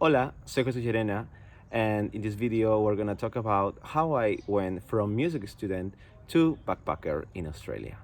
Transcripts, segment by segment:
Hola, soy José Llerena, and in this video we're gonna talk about how I went from music student to backpacker in Australia.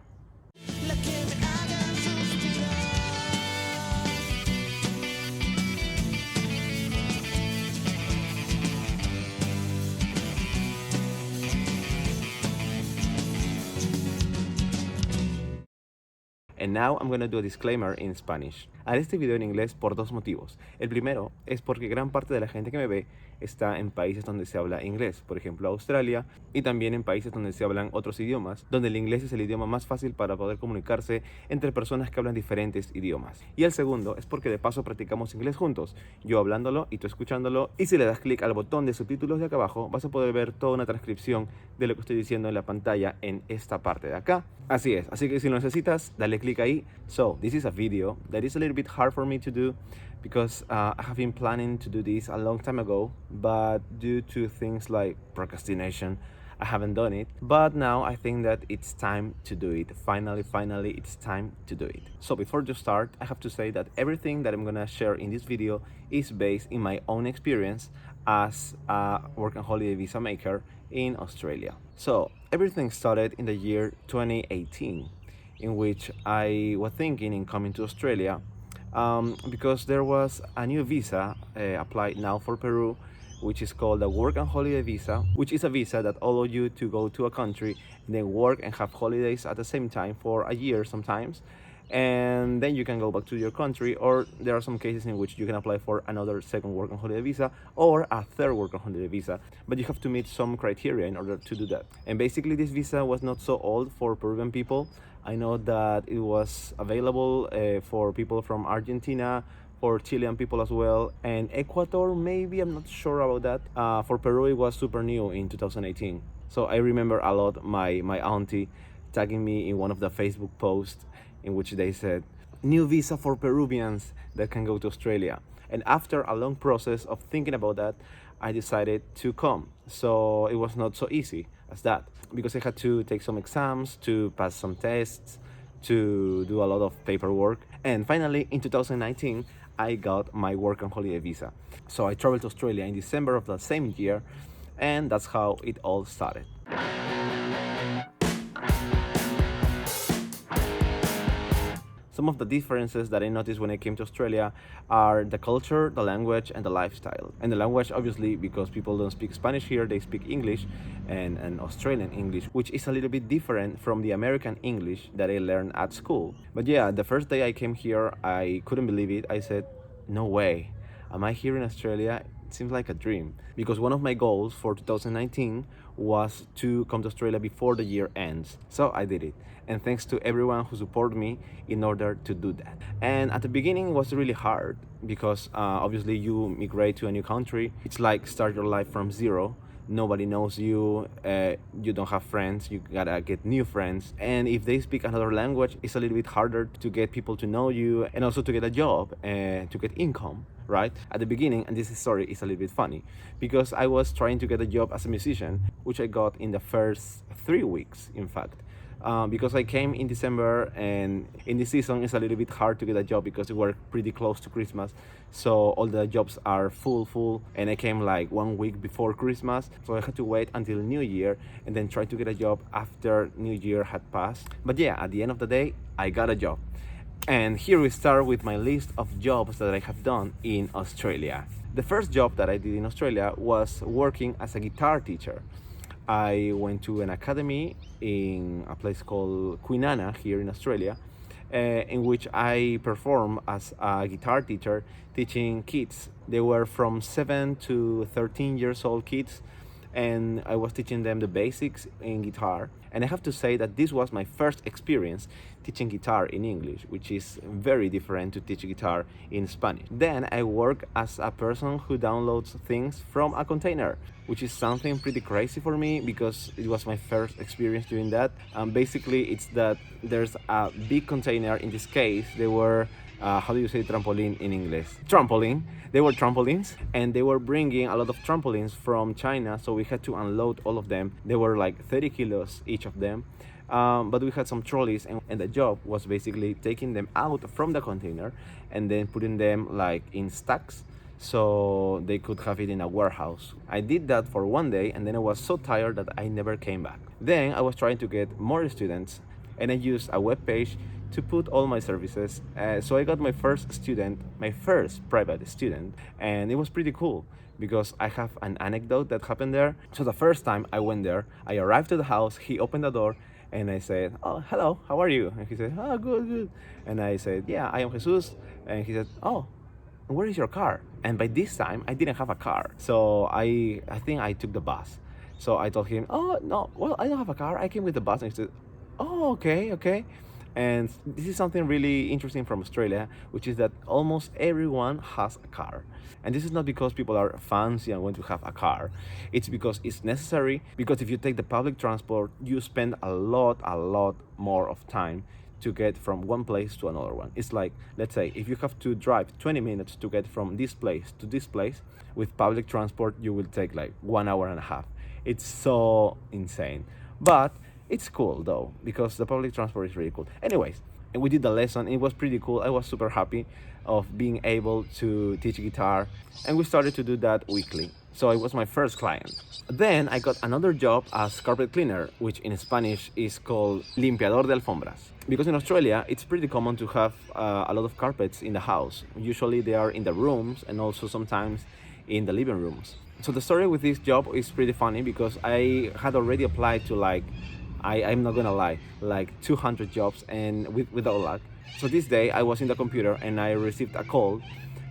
And now I'm gonna do a disclaimer in Spanish. Haré este video en inglés por dos motivos. El primero es porque gran parte de la gente que me ve está en países donde se habla inglés, por ejemplo Australia, y también en países donde se hablan otros idiomas, donde el inglés es el idioma más fácil para poder comunicarse entre personas que hablan diferentes idiomas. Y el segundo es porque de paso practicamos inglés juntos, yo hablándolo y tú escuchándolo, y si le das clic al botón de subtítulos de acá abajo vas a poder ver toda una transcripción de lo que estoy diciendo en la pantalla en esta parte de acá. Así es, así que si lo necesitas, dale clic ahí. So, this is a video that is a little bit hard for me to do because I have been planning to do this a long time ago, but due to things like procrastination, I haven't done it. But now I think that it's time to do it. Finally, it's time to do it. So before to start, I have to say that everything that I'm gonna share in this video is based in my own experience as a work and holiday visa maker in Australia. So everything started in the year 2018, in which I was thinking in coming to Australia because there was a new visa applied now for Peru, which is called the work and holiday visa, which is a visa that allows you to go to a country and then work and have holidays at the same time for a year sometimes, and then you can go back to your country, or there are some cases in which you can apply for another second work and holiday visa or a third work and holiday visa, but you have to meet some criteria in order to do that. And basically this visa was not so old for Peruvian people. I know that it was available for people from Argentina, for Chilean people as well, and Ecuador maybe, I'm not sure about that. For Peru it was super new in 2018. So I remember a lot my auntie tagging me in one of the Facebook posts in which they said, new visa for Peruvians that can go to Australia. And after a long process of thinking about that, I decided to come. So it was not so easy as that, because I had to take some exams, to pass some tests, to do a lot of paperwork. And finally, in 2019, I got my work and holiday visa. So I traveled to Australia in December of the same year, and that's how it all started. Some of the differences that I noticed when I came to Australia are the culture, the language, and the lifestyle. And the language, obviously, because people don't speak Spanish here, they speak English and Australian English, which is a little bit different from the American English that I learned at school. But yeah, the first day I came here, I couldn't believe it. I said, no way, am I here in Australia? It seems like a dream, because one of my goals for 2019 was to come to Australia before the year ends. So I did it, and thanks to everyone who supported me in order to do that. And at the beginning it was really hard because obviously you migrate to a new country. It's like start your life from zero. Nobody knows you, you don't have friends, you gotta get new friends, and if they speak another language, it's a little bit harder to get people to know you and also to get a job and to get income, right? At the beginning, and this story is a little bit funny, because I was trying to get a job as a musician, which I got in the first 3 weeks, in fact. Because I came in December, and in this season it's a little bit hard to get a job because we're pretty close to Christmas, so all the jobs are full, and I came like 1 week before Christmas, so I had to wait until New Year and then try to get a job after New Year had passed. But yeah, at the end of the day, I got a job. And here we start with my list of jobs that I have done in Australia. The first job that I did in Australia was working as a guitar teacher. I went to an academy in a place called Kwinana here in Australia, in which I performed as a guitar teacher, teaching kids. They were from 7 to 13 years old kids, and I was teaching them the basics in guitar. And I have to say that this was my first experience teaching guitar in English, which is very different to teach guitar in Spanish. Then I work as a person who downloads things from a container, which is something pretty crazy for me because it was my first experience doing that. Basically, it's that there's a big container. In this case, they were how do you say trampoline in English? Trampoline. They were trampolines, and they were bringing a lot of trampolines from China, so we had to unload all of them. They were like 30 kilos each of them, but we had some trolleys, and the job was basically taking them out from the container and then putting them like in stacks so they could have it in a warehouse. I did that for one day, and then I was so tired that I never came back. Then I was trying to get more students, and I used a web page to put all my services. So I got my first student, my first private student, and it was pretty cool because I have an anecdote that happened there. So the first time I went there, I arrived to the house, he opened the door, and I said, "Oh, hello, how are you?" And he said, "Oh, good, good." And I said, "Yeah, I am Jesus." And he said, "Oh, where is your car?" And by this time, I didn't have a car. So I think I took the bus. So I told him, "Oh, no, well, I don't have a car. I came with the bus." And he said, "Oh, okay, okay." And this is something really interesting from Australia, which is that almost everyone has a car. And this is not because people are fancy and want to have a car. It's because it's necessary, because if you take the public transport, you spend a lot more of time to get from one place to another one. It's like, let's say, if you have to drive 20 minutes to get from this place to this place, with public transport, you will take like 1 hour and a half. It's so insane. But it's cool though, because the public transport is really cool. Anyways, and we did the lesson. It was pretty cool. I was super happy of being able to teach guitar, and we started to do that weekly. So it was my first client. Then I got another job as carpet cleaner, which in Spanish is called limpiador de alfombras. Because in Australia, it's pretty common to have a lot of carpets in the house. Usually they are in the rooms and also sometimes in the living rooms. So the story with this job is pretty funny because I had already applied to I'm not gonna lie, like 200 jobs, and without luck. So this day I was in the computer and I received a call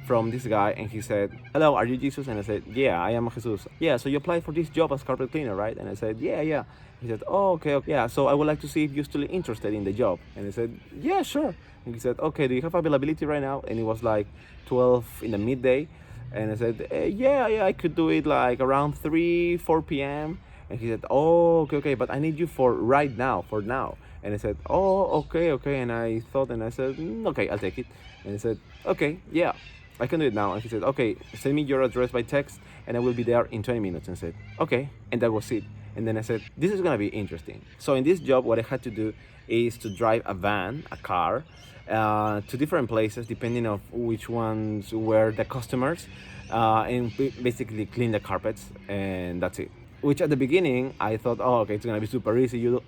from this guy, and he said, "Hello, are you Jesus?" And I said, "Yeah, I am Jesus." "Yeah, so you applied for this job as carpet cleaner, right?" And I said, "Yeah, yeah." He said, "Oh, okay, okay. Yeah, so I would like to see if you're still interested in the job." And I said, "Yeah, sure." And he said, "Okay, do you have availability right now?" And it was like 12 in the midday. And I said, "Yeah, yeah, I could do it like around 3, 4 p.m. And he said, "Oh, okay, okay, but I need you for right now, for now." And I said, "Oh, okay, okay." And I thought, and I said, "Okay, I'll take it." And he said, "Okay, yeah, I can do it now." And he said, "Okay, send me your address by text and I will be there in 20 minutes. And I said, "Okay." And that was it. And then I said, "This is gonna be interesting." So in this job, what I had to do is to drive a van, a car, to different places depending on which ones were the customers, and basically clean the carpets, and that's it. Which at the beginning I thought, oh, okay, it's gonna be super easy. You do,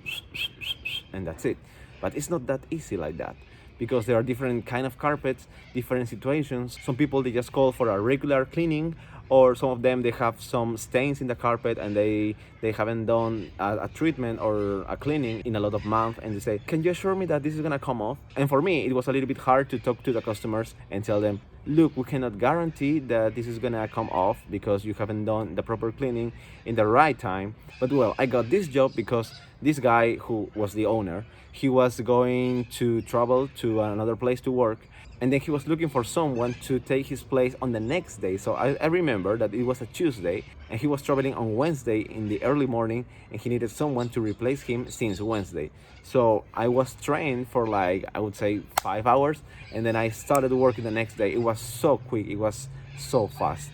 and that's it. But it's not that easy like that, because there are different kind of carpets, different situations. Some people, they just call for a regular cleaning, or some of them, they have some stains in the carpet and they haven't done a treatment or a cleaning in a lot of months, and they say, "Can you assure me that this is gonna come off?" And for me, it was a little bit hard to talk to the customers and tell them, "Look, we cannot guarantee that this is gonna come off because you haven't done the proper cleaning in the right time." But well, I got this job because this guy who was the owner, he was going to travel to another place to work, and then he was looking for someone to take his place on the next day. So I remember that it was a Tuesday, and he was traveling on Wednesday in the early morning, and he needed someone to replace him since Wednesday. So I was trained for like, I would say 5 hours, and then I started working the next day. It was so quick, it was so fast.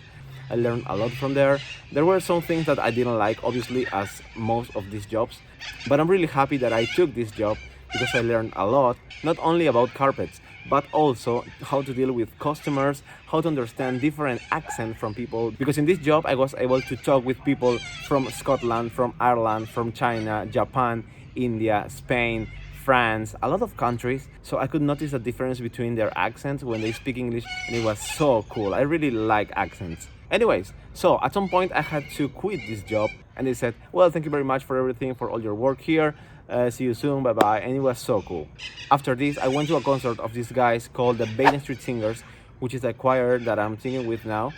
I learned a lot from there. There were some things that I didn't like, obviously, as most of these jobs, but I'm really happy that I took this job because I learned a lot, not only about carpets, but also how to deal with customers, how to understand different accents from people. Because in this job, I was able to talk with people from Scotland, from Ireland, from China, Japan, India, Spain, France, a lot of countries. So I could notice the difference between their accents when they speak English, and it was so cool. I really like accents. Anyways, so at some point I had to quit this job, and they said, "Well, thank you very much for everything, for all your work here. See you soon, bye bye." And it was so cool. After this, I went to a concert of these guys called the Baden Street Singers, which is a choir that I'm singing with now.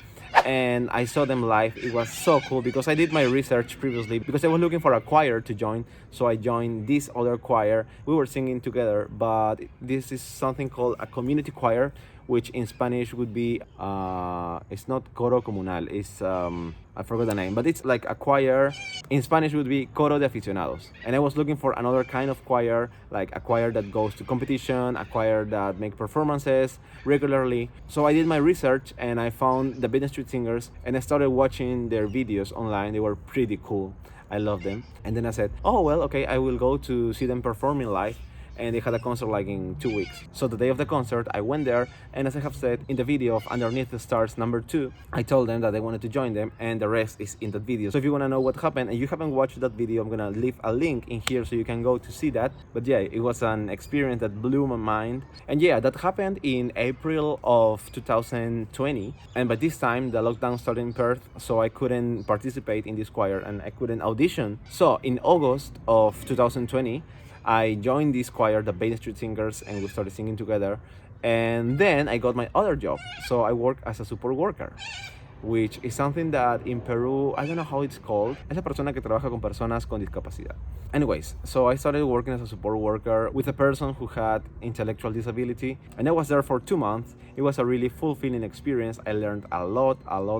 And I saw them live. It was so cool because I did my research previously, because I was looking for a choir to join. So I joined this other choir. We were singing together, but this is something called a community choir, which in Spanish would be, it's not coro comunal, it's, I forgot the name, but it's like a choir. In Spanish would be coro de aficionados. And I was looking for another kind of choir, like a choir that goes to competition, a choir that make performances regularly. So I did my research and I found the Baden Street Singers, and I started watching their videos online. They were pretty cool. I love them. And then I said, oh, well, okay, I will go to see them performing live. and they had a concert like in 2 weeks. So the day of the concert, I went there, and as I have said in the video of Underneath the Stars #2, I told them that I wanted to join them, and the rest is in that video. So if you want to know what happened and you haven't watched that video, I'm gonna leave a link in here so you can go to see that. But yeah, it was an experience that blew my mind. And yeah, that happened in April of 2020, and by this time the lockdown started in Perth, so I couldn't participate in this choir and I couldn't audition. So in August of 2020, I joined this choir, the Bain Street Singers, and we started singing together. And then I got my other job, so I work as a support worker, which is something that in Peru, I don't know how it's called. Es la persona que trabaja con personas con discapacidad. Anyways, so I started working as a support worker with a person who had intellectual disability, and I was there for 2 months. It was a really fulfilling experience. I learned a lot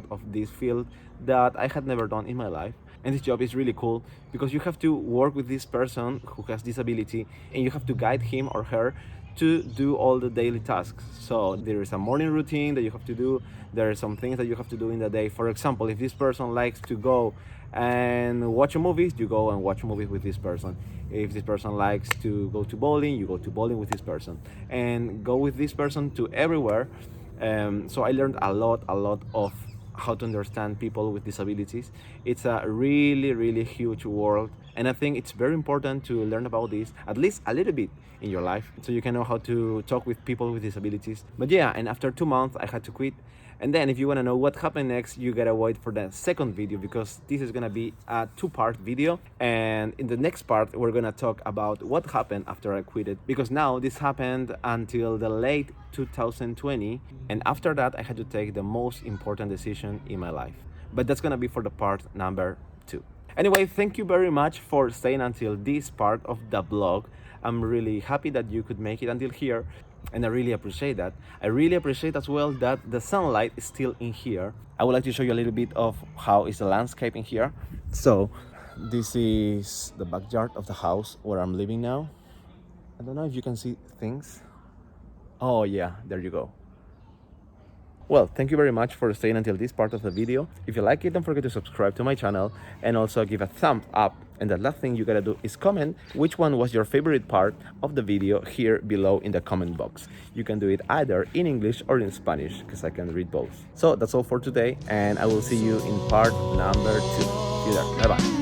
of this field that I had never done in my life. And this job is really cool because you have to work with this person who has disability, and you have to guide him or her to do all the daily tasks. So there is a morning routine that you have to do. There are some things that you have to do in the day. For example, if this person likes to go and watch a movie, you go and watch a movie with this person. If this person likes to go to bowling, you go to bowling with this person and go with this person to everywhere. So I learned a lot of how to understand people with disabilities. It's a really huge world, and I think it's very important to learn about this at least a little bit in your life, so you can know how to talk with people with disabilities. But yeah, and after 2 months I had to quit. And then if you want to know what happened next, you gotta wait for the second video, because this is gonna be a 2-part video, and in the next part we're gonna talk about what happened after I quit it, because now this happened until the late 2020, and after that I had to take the most important decision in my life. But that's gonna be for the part #2. Anyway, thank you very much for staying until this part of the vlog. I'm really happy that you could make it until here, and I really appreciate that. I really appreciate as well that the sunlight is still in here. I would like to show you a little bit of how is the landscape in here. So this is the backyard of the house where I'm living now. I don't know if you can see things. Oh yeah, there you go. Well, thank you very much for staying until this part of the video. If you like it, don't forget to subscribe to my channel and also give a thumbs up. And the last thing you gotta do is comment which one was your favorite part of the video here below in the comment box. You can do it either in English or in Spanish, because I can read both. So that's all for today, and I will see you in part #2. See you there. Bye bye.